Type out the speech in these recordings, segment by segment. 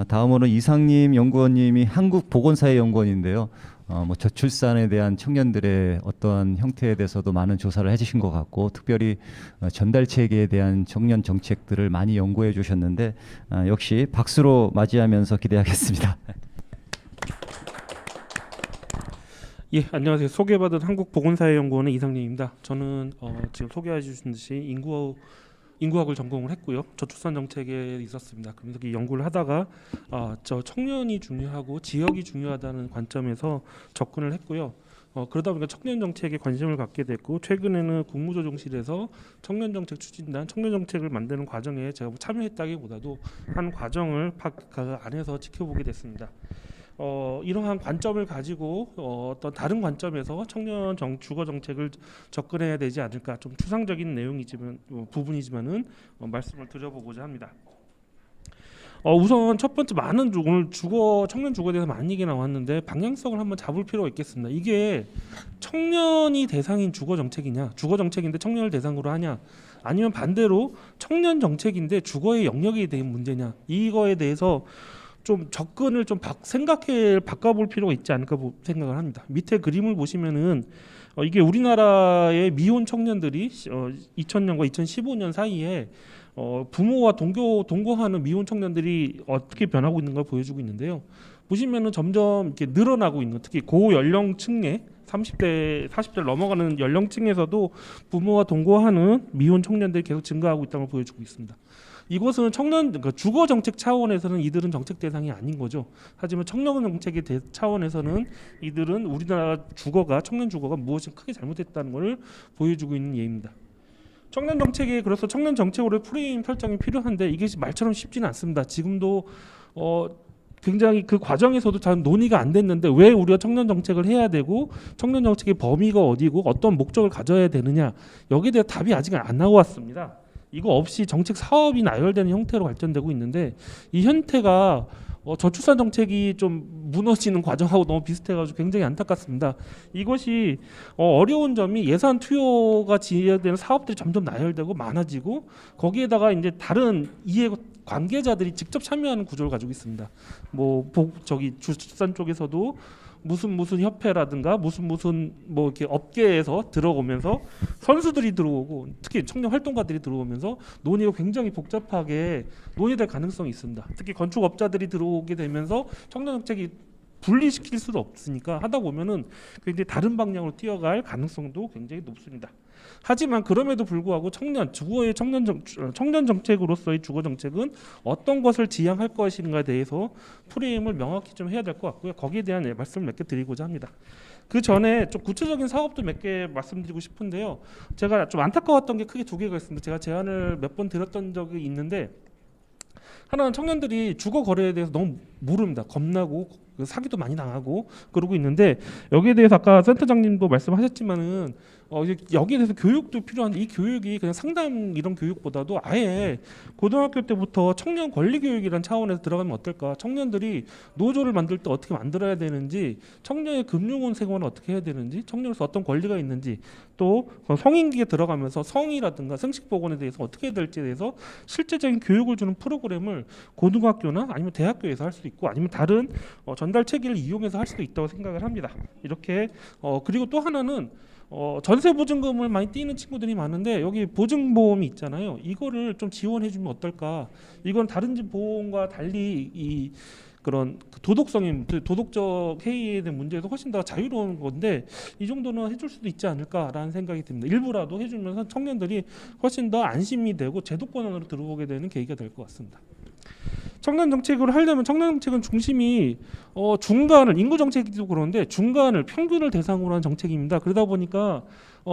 다음으로 이상님 연구원님이 한국보건사회연구원인데요. 뭐 저출산에 대한 청년들의 어떠한 형태에 대해서도 많은 조사를 해주신 것 같고, 특별히 전달체계에 대한 청년 정책들을 많이 연구해 주셨는데, 역시 박수로 맞이하면서 기대하겠습니다. 예, 안녕하세요. 소개받은 한국보건사회연구원의 이상님입니다. 저는 지금 소개해 주신 듯이 인구학을 전공을 했고요. 저출산 정책에 있었습니다. 그래서 이 연구를 하다가 저 청년이 중요하고 지역이 중요하다는 관점에서 접근을 했고요. 그러다 보니까 청년 정책에 관심을 갖게 됐고, 최근에는 국무조정실에서 청년 정책 추진단, 청년 정책을 만드는 과정에 제가 참여했다기보다도 한 과정을 그 안에서 지켜보게 됐습니다. 이러한 관점을 가지고 어떤 다른 관점에서 청년 주거 정책을 접근해야 되지 않을까, 좀 추상적인 내용이지만 부분이지만은 말씀을 드려보고자 합니다. 우선 첫 번째, 오늘 청년 주거에 대해서 많은 얘기 나왔는데 방향성을 한번 잡을 필요가 있겠습니다. 이게 청년이 대상인 주거 정책이냐, 주거 정책인데 청년을 대상으로 하냐, 아니면 반대로 청년 정책인데 주거의 영역에 대한 문제냐, 이거에 대해서 좀 접근을 좀 바꿔볼 필요가 있지 않을까 생각을 합니다. 밑에 그림을 보시면은 이게 우리나라의 미혼 청년들이 2000년과 2015년 사이에 부모와 동거하는 미혼 청년들이 어떻게 변하고 있는 걸 보여주고 있는데요. 보시면은 점점 이렇게 늘어나고 있는, 특히 고연령층에 30대, 40대를 넘어가는 연령층에서도 부모와 동거하는 미혼 청년들이 계속 증가하고 있다는 걸 보여주고 있습니다. 이것은 주거 정책 차원에서는 이들은 정책 대상이 아닌 거죠. 하지만 청년 정책의 차원에서는 이들은 우리나라 청년 주거가 무엇이 크게 잘못됐다는 것을 보여주고 있는 예입니다. 청년 정책에, 그래서 청년 정책으로 프레임 설정이 필요한데 이게 말처럼 쉽지는 않습니다. 지금도 굉장히 그 과정에서도 잘 논의가 안 됐는데, 왜 우리가 청년 정책을 해야 되고 청년 정책의 범위가 어디고 어떤 목적을 가져야 되느냐, 여기에 대해 답이 아직 안 나왔습니다. 이거 없이 정책 사업이 나열되는 형태로 발전되고 있는데, 이 형태가 저출산 정책이 좀 무너지는 과정하고 너무 비슷해가지고 굉장히 안타깝습니다. 이것이 어려운 점이 예산 투여가 지연되는 사업들이 점점 나열되고 많아지고, 거기에다가 이제 다른 이해 관계자들이 직접 참여하는 구조를 가지고 있습니다. 저출산 쪽에서도 무슨 협회라든가 무슨 뭐 이렇게 업계에서 들어오면서 선수들이 들어오고, 특히 청년 활동가들이 들어오면서 논의가 굉장히 복잡하게 논의될 가능성이 있습니다. 특히 건축업자들이 들어오게 되면서 청년 정책이 분리시킬 수도 없으니까 하다 보면은 굉장히 다른 방향으로 뛰어갈 가능성도 굉장히 높습니다. 하지만 그럼에도 불구하고 청년 정책으로서의 주거 정책은 어떤 것을 지향할 것인가에 대해서 프레임을 명확히 좀 해야 될 것 같고요. 거기에 대한 말씀을 몇 개 드리고자 합니다. 그 전에 좀 구체적인 사업도 몇 개 말씀드리고 싶은데요. 제가 좀 안타까웠던 게 크게 두 개가 있습니다. 제가 제안을 몇 번 드렸던 적이 있는데, 하나는 청년들이 주거 거래에 대해서 너무 모릅니다. 겁나고 사기도 많이 당하고 그러고 있는데, 여기에 대해서 아까 센터장님도 말씀하셨지만은 여기에 대해서 교육도 필요한데, 이 교육이 그냥 상담 이런 교육보다도 아예 고등학교 때부터 청년 권리 교육이라는 차원에서 들어가면 어떨까? 청년들이 노조를 만들 때 어떻게 만들어야 되는지, 청년의 금융원 생활을 어떻게 해야 되는지, 청년으로서 어떤 권리가 있는지, 또 성인기에 들어가면서 성이라든가 생식보건에 대해서 어떻게 해야 될지에 대해서 실제적인 교육을 주는 프로그램을 고등학교나 아니면 대학교에서 할 수도 있고, 아니면 다른 전달 체계를 이용해서 할 수도 있다고 생각을 합니다. 이렇게 그리고 또 하나는 전세 보증금을 많이 떼는 친구들이 많은데, 여기 보증보험이 있잖아요. 이거를 좀 지원해 주면 어떨까? 이건 다른 집 보험과 달리 그런 도덕적 해이에 대한 문제에서 훨씬 더 자유로운 건데, 이 정도는 해줄 수도 있지 않을까라는 생각이 듭니다. 일부라도 해주면서 청년들이 훨씬 더 안심이 되고 제도권 안으로 들어오게 되는 계기가 될 것 같습니다. 청년 정책을 하려면 청년 정책은 중심이 중간을, 인구 정책도 그런데 중간을, 평균을 대상으로 한 정책입니다. 그러다 보니까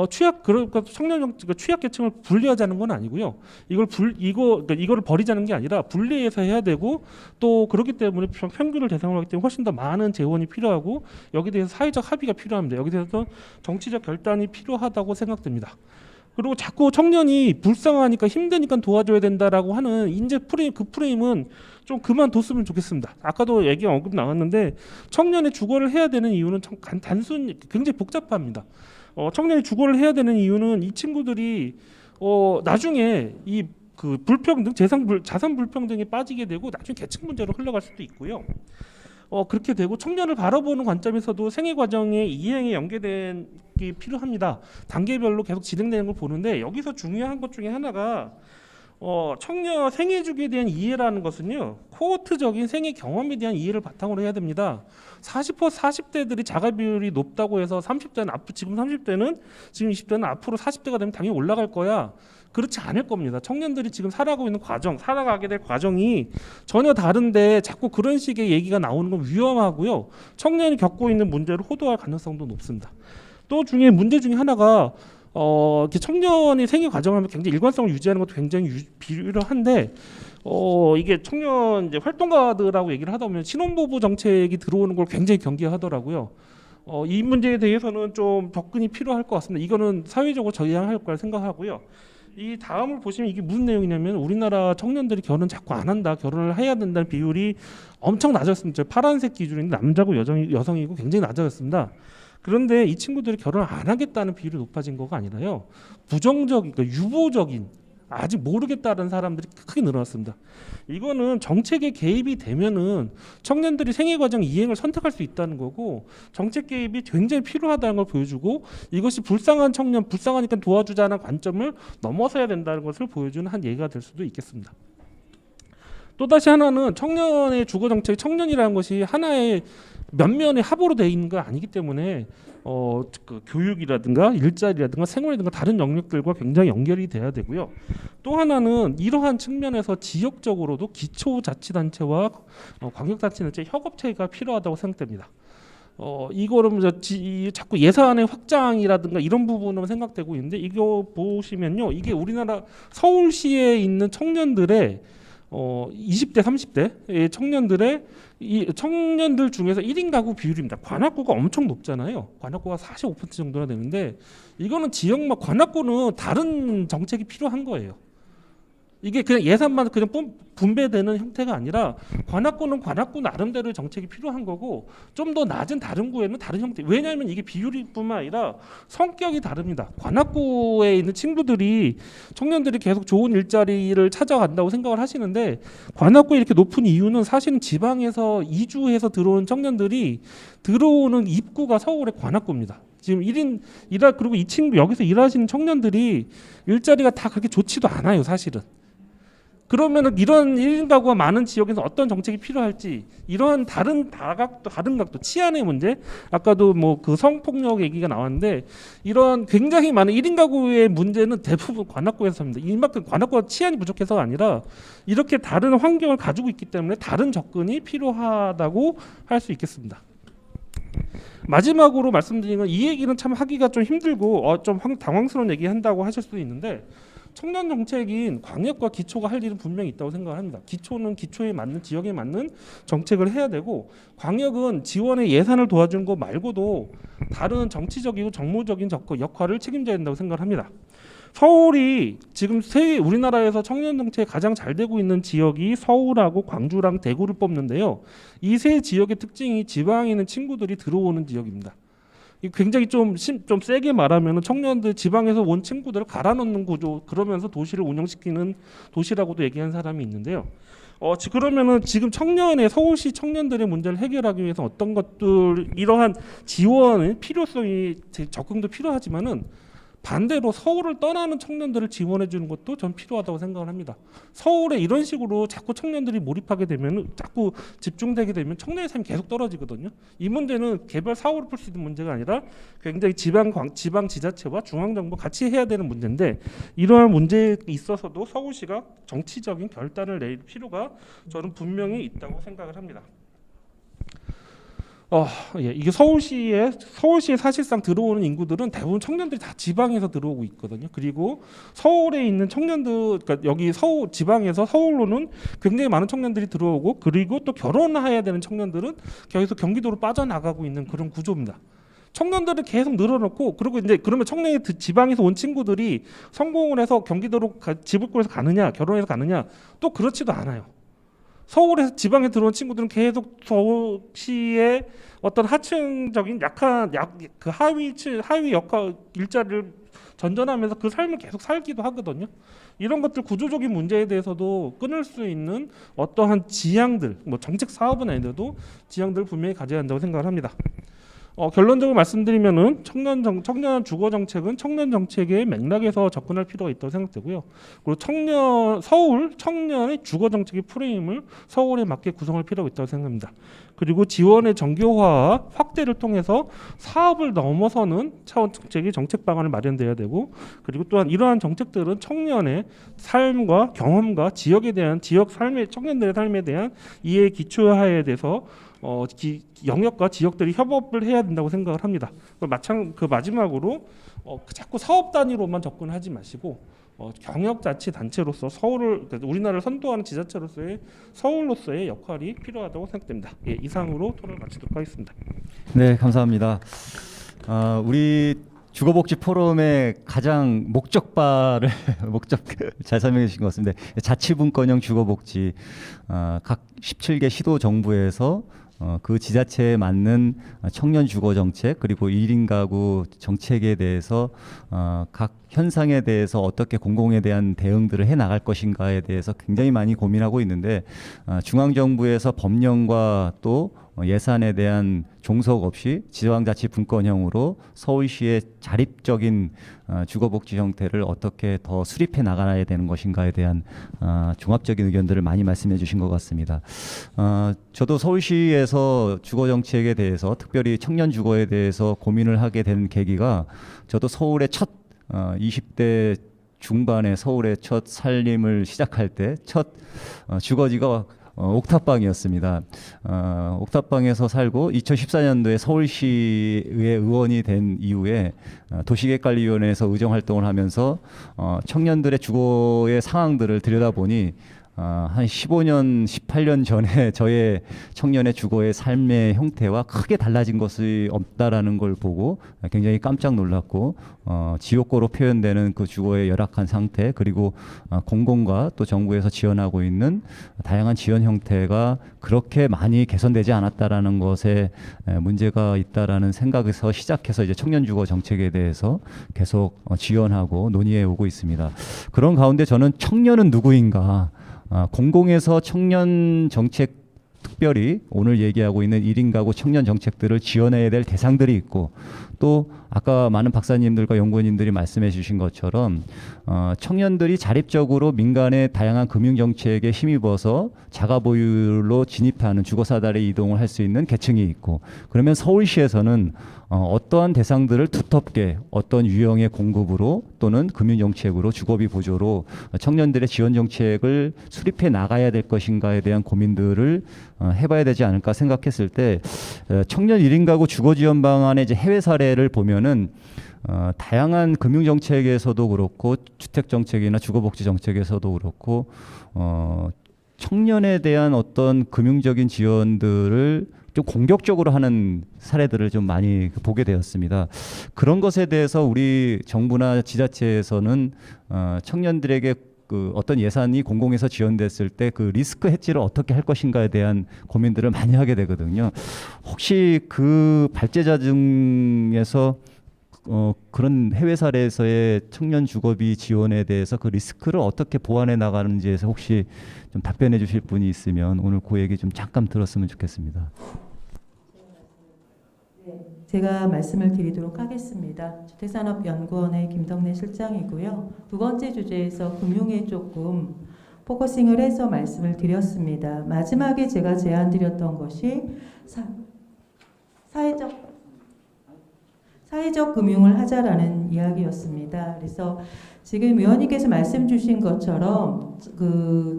취약계층을 분리하자는 건 아니고요. 이거를 버리자는 게 아니라 분리해서 해야 되고, 또 그렇기 때문에 평균을 대상으로 하기 때문에 훨씬 더 많은 재원이 필요하고, 여기에 대해서 사회적 합의가 필요합니다. 여기에 대해서 정치적 결단이 필요하다고 생각됩니다. 그리고 자꾸 청년이 불쌍하니까 힘드니까 도와줘야 된다라고 하는 그 프레임은 좀 그만뒀으면 좋겠습니다. 아까도 언급 나왔는데, 청년의 주거를 해야 되는 이유는 굉장히 복잡합니다. 청년이 주거를 해야 되는 이유는 이 친구들이 나중에 이 그 불평등, 자산 불평등에 빠지게 되고 나중에 계층 문제로 흘러갈 수도 있고요. 그렇게 되고 청년을 바라보는 관점에서도 생애 과정의 이행에 연계된 게 필요합니다. 단계별로 계속 진행되는 걸 보는데 여기서 중요한 것 중에 하나가 청년 생애 주기에 대한 이해라는 것은요, 코호트적인 생애 경험에 대한 이해를 바탕으로 해야 됩니다. 40대들이 자가 비율이 높다고 해서 30대는 앞으로 지금 30대는 지금 20대는 앞으로 40대가 되면 당연히 올라갈 거야. 그렇지 않을 겁니다. 청년들이 지금 살아가게 될 과정이 전혀 다른데 자꾸 그런 식의 얘기가 나오는 건 위험하고요. 청년이 겪고 있는 문제를 호도할 가능성도 높습니다. 또 문제 중에 하나가 이렇게 청년이 생애 과정을 하면 굉장히 일관성을 유지하는 것도 굉장히 필요한데 이게 청년 이제 활동가들하고 얘기를 하다 보면 신혼부부 정책이 들어오는 걸 굉장히 경계하더라고요. 이 문제에 대해서는 좀 접근이 필요할 것 같습니다. 이거는 사회적으로 저해할 거라 생각하고요. 이 다음을 보시면 이게 무슨 내용이냐면 우리나라 청년들이 결혼 자꾸 안 한다, 결혼을 해야 된다는 비율이 엄청 낮았습니다. 파란색 기준인데 남자고 여성이고 굉장히 낮아졌습니다. 그런데 이 친구들이 결혼을 안 하겠다는 비율이 높아진 거가 아니라요, 부정적인, 그러니까 유보적인, 아직 모르겠다는 사람들이 크게 늘어났습니다. 이거는 정책에 개입이 되면은 청년들이 생애 과정 이행을 선택할 수 있다는 거고, 정책 개입이 굉장히 필요하다는 걸 보여주고, 이것이 불쌍한 청년, 불쌍하니까 도와주자는 관점을 넘어서야 된다는 것을 보여주는 한 예가 될 수도 있겠습니다. 또 다시 하나는 청년의 주거 정책, 청년이라는 것이 하나의 면면의 합으로 되어 있는 건 아니기 때문에 그 교육이라든가 일자리라든가 생활이라든가 다른 영역들과 굉장히 연결이 돼야 되고요. 또 하나는 이러한 측면에서 지역적으로도 기초자치단체와 광역자치단체 협업체가 필요하다고 생각됩니다. 이거는 자꾸 예산의 확장이라든가 이런 부분으로 생각되고 있는데, 이거 보시면요, 이게 우리나라 서울시에 있는 청년들의 20대, 30대 청년들의 이 청년들 중에서 1인 가구 비율입니다. 관악구가 엄청 높잖아요. 관악구가 45% 정도나 되는데, 이거는 지역만, 관악구는 다른 정책이 필요한 거예요. 이게 그냥 예산만 그냥 분배되는 형태가 아니라 관악구는 관악구 나름대로의 정책이 필요한 거고, 좀 더 낮은 다른 구에는 다른 형태. 왜냐하면 이게 비율뿐만 아니라 성격이 다릅니다. 관악구에 있는 친구들이, 청년들이 계속 좋은 일자리를 찾아간다고 생각을 하시는데, 관악구에 이렇게 높은 이유는 사실은 지방에서 이주해서 들어온 청년들이 들어오는 입구가 서울의 관악구입니다. 지금 그리고 이 친구 여기서 일하시는 청년들이 일자리가 다 그렇게 좋지도 않아요, 사실은. 그러면은 이런 1인 가구가 많은 지역에서 어떤 정책이 필요할지, 이러한 다른 각도, 치안의 문제, 아까도 뭐 그 성폭력 얘기가 나왔는데, 이런 굉장히 많은 1인 가구의 문제는 대부분 관악구에서입니다. 이만큼 관악구가 치안이 부족해서가 아니라 이렇게 다른 환경을 가지고 있기 때문에 다른 접근이 필요하다고 할 수 있겠습니다. 마지막으로 말씀드리는 건, 이 얘기는 참 하기가 좀 힘들고 좀 당황스러운 얘기 한다고 하실 수도 있는데, 청년 정책인 광역과 기초가 할 일은 분명히 있다고 생각합니다. 기초는 기초에 맞는, 지역에 맞는 정책을 해야 되고, 광역은 지원의 예산을 도와주는 것 말고도 다른 정치적이고 정무적인 역할을 책임져야 된다고 생각합니다. 서울이 지금 우리나라에서 청년 정책이 가장 잘 되고 있는 지역이 서울하고 광주랑 대구를 뽑는데요. 이 세 지역의 특징이 지방에 있는 친구들이 들어오는 지역입니다. 굉장히 좀 세게 말하면 청년들, 지방에서 온 친구들을 갈아넣는 구조, 그러면서 도시를 운영시키는 도시라고도 얘기한 사람이 있는데요. 그러면은 지금 서울시 청년들의 문제를 해결하기 위해서 어떤 것들, 이러한 지원의 필요성이, 적응도 필요하지만은 반대로 서울을 떠나는 청년들을 지원해 주는 것도 전 필요하다고 생각을 합니다. 서울에 이런 식으로 자꾸 청년들이 몰입하게 되면, 자꾸 집중되게 되면 청년의 삶이 계속 떨어지거든요. 이 문제는 개별 사업으로 풀 수 있는 문제가 아니라 굉장히 지방 지자체와 중앙정부 같이 해야 되는 문제인데, 이러한 문제에 있어서도 서울시가 정치적인 결단을 낼 필요가 저는 분명히 있다고 생각을 합니다. 이게 서울시에 사실상 들어오는 인구들은 대부분 청년들이 다 지방에서 들어오고 있거든요. 그리고 서울에 있는 청년들, 그러니까 여기 지방에서 서울로는 굉장히 많은 청년들이 들어오고, 그리고 또 결혼해야 되는 청년들은 여기서 경기도로 빠져나가고 있는 그런 구조입니다. 청년들을 계속 늘어놓고, 그리고 이제 그러면 청년이 지방에서 온 친구들이 성공을 해서 경기도로 집을 구해서 가느냐, 결혼해서 가느냐, 또 그렇지도 않아요. 서울에서 지방에 들어온 친구들은 계속 서울시의 어떤 하층적인 약한 그 하위 역할 일자리를 전전하면서 그 삶을 계속 살기도 하거든요. 이런 것들 구조적인 문제에 대해서도 끊을 수 있는 어떠한 지향들, 뭐 정책 사업은 아니더라도 지향들을 분명히 가져야 한다고 생각을 합니다. 결론적으로 말씀드리면은 청년 주거 정책은 청년 정책의 맥락에서 접근할 필요가 있다고 생각되고요. 그리고 서울 청년의 주거 정책의 프레임을 서울에 맞게 구성할 필요가 있다고 생각합니다. 그리고 지원의 정교화 확대를 통해서 사업을 넘어서는 차원 정책의 정책 방안을 마련돼야 되고, 그리고 또한 이러한 정책들은 청년의 삶과 경험과 지역 삶의 청년들의 삶에 대한 이해의 기초하에 대해서 영역과 지역들이 협업을 해야 된다고 생각을 합니다. 마지막으로 자꾸 사업 단위로만 접근하지 마시고 경역자치단체로서 그러니까 우리나라를 선도하는 지자체로서의 서울로서의 역할이 필요하다고 생각됩니다. 예, 이상으로 토론을 마치도록 하겠습니다. 네, 감사합니다. 우리 주거복지 포럼의 가장 목적 잘 설명해 주신 것 같습니다. 자치분권형 주거복지, 각 17개 시도 정부에서 그 지자체에 맞는 청년 주거 정책, 그리고 1인 가구 정책에 대해서 각 현상에 대해서 어떻게 공공에 대한 대응들을 해 나갈 것인가에 대해서 굉장히 많이 고민하고 있는데, 중앙정부에서 법령과 또 예산에 대한 종속 없이 지방자치분권형으로 서울시의 자립적인 주거복지 형태를 어떻게 더 수립해 나가야 되는 것인가에 대한 종합적인 의견들을 많이 말씀해 주신 것 같습니다. 저도 서울시에서 주거정책에 대해서, 특별히 청년 주거에 대해서 고민을 하게 된 계기가, 저도 서울의 20대 중반에 서울의 첫 살림을 시작할 때 첫 주거지가 옥탑방이었습니다. 옥탑방에서 살고 2014년도에 서울시의 의원이 된 이후에 도시계획관리위원회에서 의정활동을 하면서 청년들의 주거의 상황들을 들여다보니 한 15년, 18년 전에 저의 청년의 주거의 삶의 형태와 크게 달라진 것이 없다라는 걸 보고 굉장히 깜짝 놀랐고, 지옥고로 표현되는 그 주거의 열악한 상태, 그리고 공공과 또 정부에서 지원하고 있는 다양한 지원 형태가 그렇게 많이 개선되지 않았다라는 것에 문제가 있다라는 생각에서 시작해서 이제 청년 주거 정책에 대해서 계속 지원하고 논의해 오고 있습니다. 그런 가운데 저는 청년은 누구인가, 공공에서 청년 정책, 특별히 오늘 얘기하고 있는 1인 가구 청년 정책들을 지원해야 될 대상들이 있고, 또 아까 많은 박사님들과 연구원님들이 말씀해 주신 것처럼 청년들이 자립적으로 민간의 다양한 금융 정책에 힘입어서 자가 보유로 진입하는 주거 사다리 이동을 할 수 있는 계층이 있고, 그러면 서울시에서는 어떠한 대상들을 두텁게 어떤 유형의 공급으로 또는 금융 정책으로 주거비 보조로 청년들의 지원 정책을 수립해 나가야 될 것인가에 대한 고민들을 해봐야 되지 않을까 생각했을 때, 청년 1인 가구 주거 지원 방안의 이제 해외 사례를 보면은 다양한 금융 정책에서도 그렇고 주택 정책이나 주거복지 정책에서도 그렇고 청년에 대한 어떤 금융적인 지원들을 좀 공격적으로 하는 사례들을 좀 많이 보게 되었습니다. 그런 것에 대해서 우리 정부나 지자체에서는 청년들에게 그 어떤 예산이 공공에서 지원됐을 때 그 리스크 해지를 어떻게 할 것인가에 대한 고민들을 많이 하게 되거든요. 혹시 그 발제자 중에서 그런 해외 사례에서의 청년 주거비 지원에 대해서 그 리스크를 어떻게 보완해 나가는지에서 혹시 좀 답변해 주실 분이 있으면 오늘 그 얘기 좀 잠깐 들었으면 좋겠습니다. 제가 말씀을 드리도록 하겠습니다. 주택산업연구원의 김덕래 실장이고요. 두 번째 주제에서 금융에 조금 포커싱을 해서 말씀을 드렸습니다. 마지막에 제가 제안드렸던 것이 사회적 금융을 하자라는 이야기였습니다. 그래서 지금 위원님께서 말씀 주신 것처럼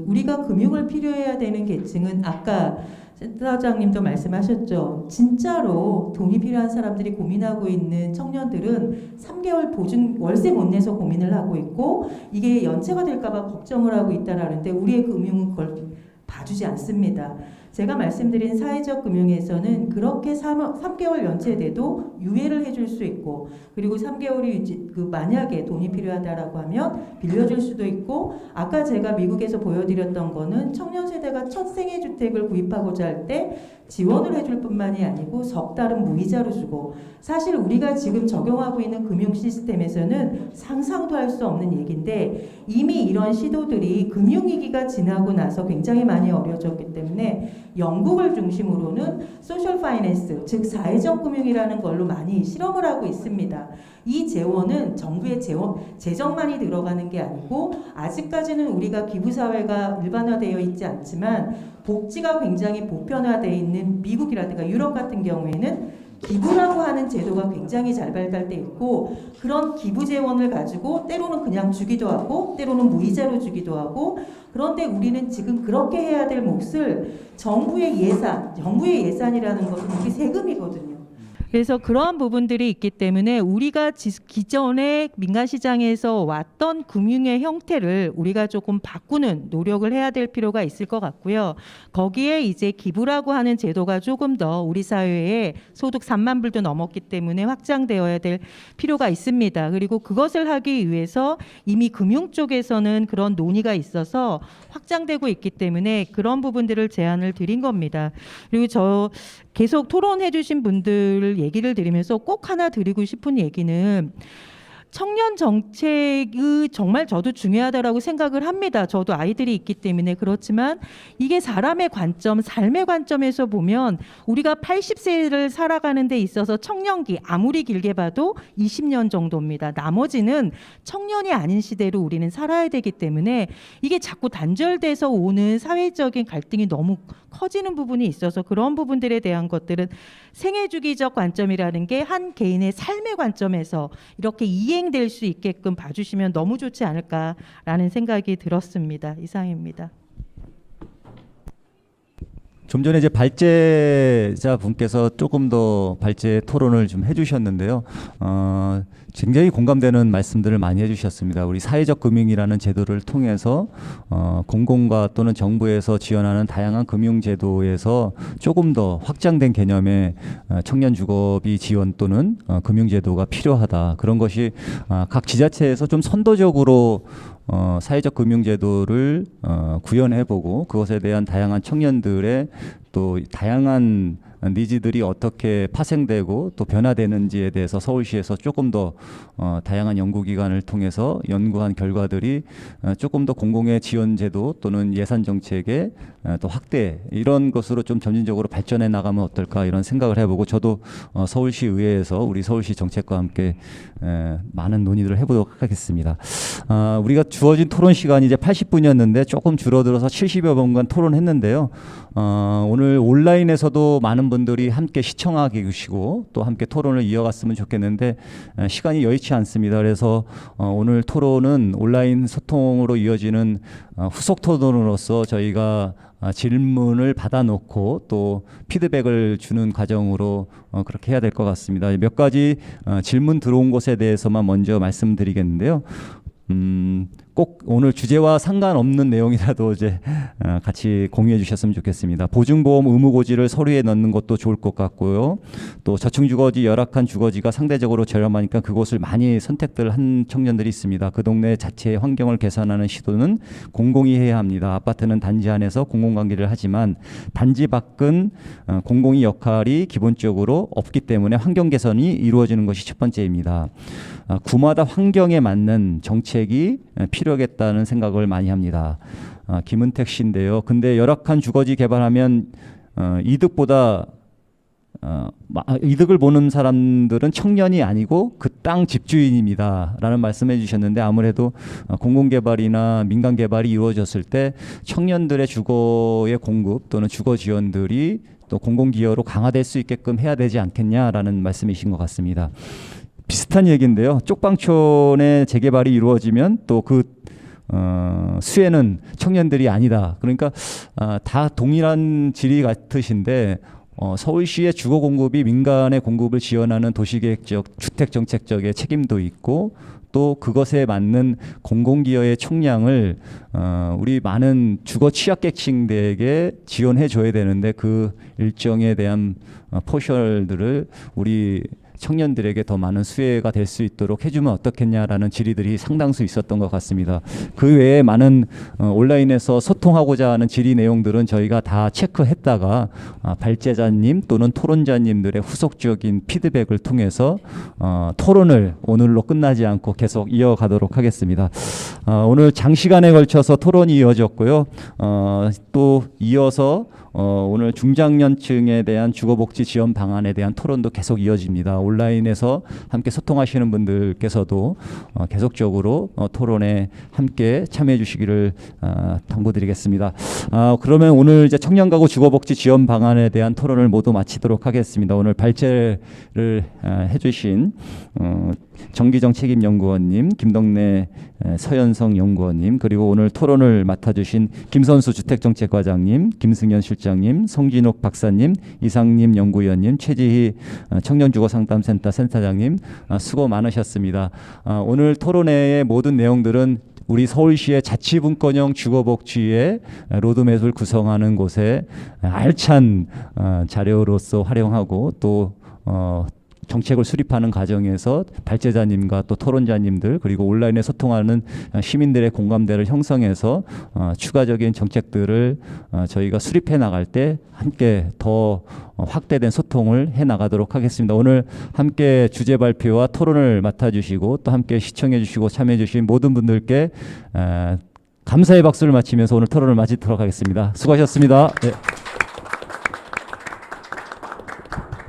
우리가 금융을 필요해야 되는 계층은 아까 센터장님도 말씀하셨죠. 진짜로 돈이 필요한 사람들이 고민하고 있는 청년들은 3개월 보증 월세 못 내서 고민을 하고 있고, 이게 연체가 될까봐 걱정을 하고 있다라는데 우리의 금융은 그걸 봐주지 않습니다. 제가 말씀드린 사회적 금융에서는 그렇게 3개월 연체돼도 유예를 해줄 수 있고, 그리고 3개월이 만약에 돈이 필요하다라고 하면 빌려줄 수도 있고, 아까 제가 미국에서 보여드렸던 거는 청년 세대가 첫 생애 주택을 구입하고자 할 때 지원을 해줄 뿐만이 아니고 석 달은 무이자로 주고, 사실 우리가 지금 적용하고 있는 금융 시스템에서는 상상도 할 수 없는 얘기인데, 이미 이런 시도들이 금융위기가 지나고 나서 굉장히 많이 어려졌기 때문에 영국을 중심으로는 소셜 파이낸스, 즉 사회적 금융이라는 걸로 많이 실험을 하고 있습니다. 이 재원은 정부의 재정만이 들어가는 게 아니고, 아직까지는 우리가 기부사회가 일반화되어 있지 않지만 복지가 굉장히 보편화되어 있는 미국이라든가 유럽 같은 경우에는 기부라고 하는 제도가 굉장히 잘 발달돼 있고, 그런 기부 재원을 가지고 때로는 그냥 주기도 하고 때로는 무이자로 주기도 하고, 그런데 우리는 지금 그렇게 해야 될 몫을 정부의 예산이라는 것은 우리 세금이거든요. 그래서 그러한 부분들이 있기 때문에 우리가 기존의 민간 시장에서 왔던 금융의 형태를 우리가 조금 바꾸는 노력을 해야 될 필요가 있을 것 같고요. 거기에 이제 기부라고 하는 제도가 조금 더 우리 사회에 소득 3만 불도 넘었기 때문에 확장되어야 될 필요가 있습니다. 그리고 그것을 하기 위해서 이미 금융 쪽에서는 그런 논의가 있어서 확장되고 있기 때문에 그런 부분들을 제안을 드린 겁니다. 그리고 저 계속 토론해 주신 분들 얘기를 들으면서 꼭 하나 드리고 싶은 얘기는, 청년 정책이 정말 저도 중요하다라고 생각을 합니다. 저도 아이들이 있기 때문에. 그렇지만 이게 사람의 관점, 삶의 관점에서 보면 우리가 80세를 살아가는 데 있어서 청년기 아무리 길게 봐도 20년 정도입니다. 나머지는 청년이 아닌 시대로 우리는 살아야 되기 때문에 이게 자꾸 단절돼서 오는 사회적인 갈등이 너무 커지는 부분이 있어서, 그런 부분들에 대한 것들은 생애주기적 관점이라는 게 한 개인의 삶의 관점에서 이렇게 이행될 수 있게끔 봐주시면 너무 좋지 않을까라는 생각이 들었습니다. 이상입니다. 좀 전에 이제 발제자 분께서 조금 더 발제 토론을 좀 해주셨는데요. 굉장히 공감되는 말씀들을 많이 해주셨습니다. 우리 사회적 금융이라는 제도를 통해서 공공과 또는 정부에서 지원하는 다양한 금융 제도에서 조금 더 확장된 개념의 청년 주거비 지원 또는 금융 제도가 필요하다. 그런 것이 각 지자체에서 좀 선도적으로 사회적 금융제도를 구현해보고, 그것에 대한 다양한 청년들의 또 다양한 니즈들이 어떻게 파생되고 또 변화되는지에 대해서 서울시에서 조금 더 다양한 연구기관을 통해서 연구한 결과들이 조금 더 공공의 지원제도 또는 예산 정책의 또 확대, 이런 것으로 좀 점진적으로 발전해 나가면 어떨까, 이런 생각을 해보고, 저도 서울시 의회에서 우리 서울시 정책과 함께 많은 논의를 해보도록 하겠습니다. 우리가 주어진 토론 시간이 이제 80분이었는데 조금 줄어들어서 70여 분간 토론했는데요. 오늘 온라인에서도 많은 분들이 함께 시청하고 계시고 또 함께 토론을 이어갔으면 좋겠는데 시간이 여의치 않습니다. 그래서 오늘 토론은 온라인 소통으로 이어지는 후속 토론으로서 저희가 질문을 받아놓고 또 피드백을 주는 과정으로 그렇게 해야 될 것 같습니다. 몇 가지 질문 들어온 것에 대해서만 먼저 말씀드리겠는데요. 꼭 오늘 주제와 상관없는 내용이라도 이제 같이 공유해 주셨으면 좋겠습니다. 보증보험 의무고지를 서류에 넣는 것도 좋을 것 같고요. 또 저층주거지, 열악한 주거지가 상대적으로 저렴하니까 그곳을 많이 선택들 한 청년들이 있습니다. 그 동네 자체의 환경을 개선하는 시도는 공공이 해야 합니다. 아파트는 단지 안에서 공공관계를 하지만 단지 밖은 공공의 역할이 기본적으로 없기 때문에 환경 개선이 이루어지는 것이 첫 번째입니다. 구마다 환경에 맞는 정책이 필요하겠다는 생각을 많이 합니다. 김은택 씨인데요. 근데 열악한 주거지 개발하면 이득보다 이득을 보는 사람들은 청년이 아니고 그 땅 집주인입니다 라는 말씀해 주셨는데, 아무래도 공공개발이나 민간개발이 이루어졌을 때 청년들의 주거의 공급 또는 주거 지원들이 또 공공기여로 강화될 수 있게끔 해야 되지 않겠냐라는 말씀이신 것 같습니다. 비슷한 얘기인데요. 쪽방촌의 재개발이 이루어지면 또 그 수혜는 청년들이 아니다. 그러니까 다 동일한 질이 같으신데 서울시의 주거 공급이 민간의 공급을 지원하는 도시계획적, 주택정책적의 책임도 있고, 또 그것에 맞는 공공기여의 총량을 우리 많은 주거 취약계층들에게 지원해 줘야 되는데, 그 일정에 대한 포셜들을 우리 청년들에게 더 많은 수혜가 될 수 있도록 해주면 어떻겠냐라는 질의들이 상당수 있었던 것 같습니다. 그 외에 많은 온라인에서 소통하고자 하는 질의 내용들은 저희가 다 체크했다가 발제자님 또는 토론자님들의 후속적인 피드백을 통해서 토론을 오늘로 끝나지 않고 계속 이어가도록 하겠습니다. 오늘 장시간에 걸쳐서 토론이 이어졌고요. 또 이어서 오늘 중장년층에 대한 주거복지 지원 방안에 대한 토론도 계속 이어집니다. 온라인에서 함께 소통하시는 분들께서도 계속적으로 토론에 함께 참여해 주시기를 당부드리겠습니다. 그러면 오늘 이제 청년가구 주거복지 지원 방안에 대한 토론을 모두 마치도록 하겠습니다. 오늘 발제를 해주신 정기정 책임연구원님, 김덕래 서현성 연구원님, 그리고 오늘 토론을 맡아주신 김선수 주택정책과장님, 김승현 실장님, 송진욱 박사님, 이상님 연구위원님, 최지희 청년주거상담센터 센터장님 수고 많으셨습니다. 오늘 토론회의 모든 내용들은 우리 서울시의 자치분권형 주거복지의 로드맵을 구성하는 곳에 알찬 자료로서 활용하고 또 정책을 수립하는 과정에서 발제자님과 또 토론자님들 그리고 온라인에 소통하는 시민들의 공감대를 형성해서 추가적인 정책들을 저희가 수립해 나갈 때 함께 더 확대된 소통을 해 나가도록 하겠습니다. 오늘 함께 주제 발표와 토론을 맡아주시고 또 함께 시청해 주시고 참여해 주신 모든 분들께 감사의 박수를 마치면서 오늘 토론을 마치도록 하겠습니다. 수고하셨습니다. 네.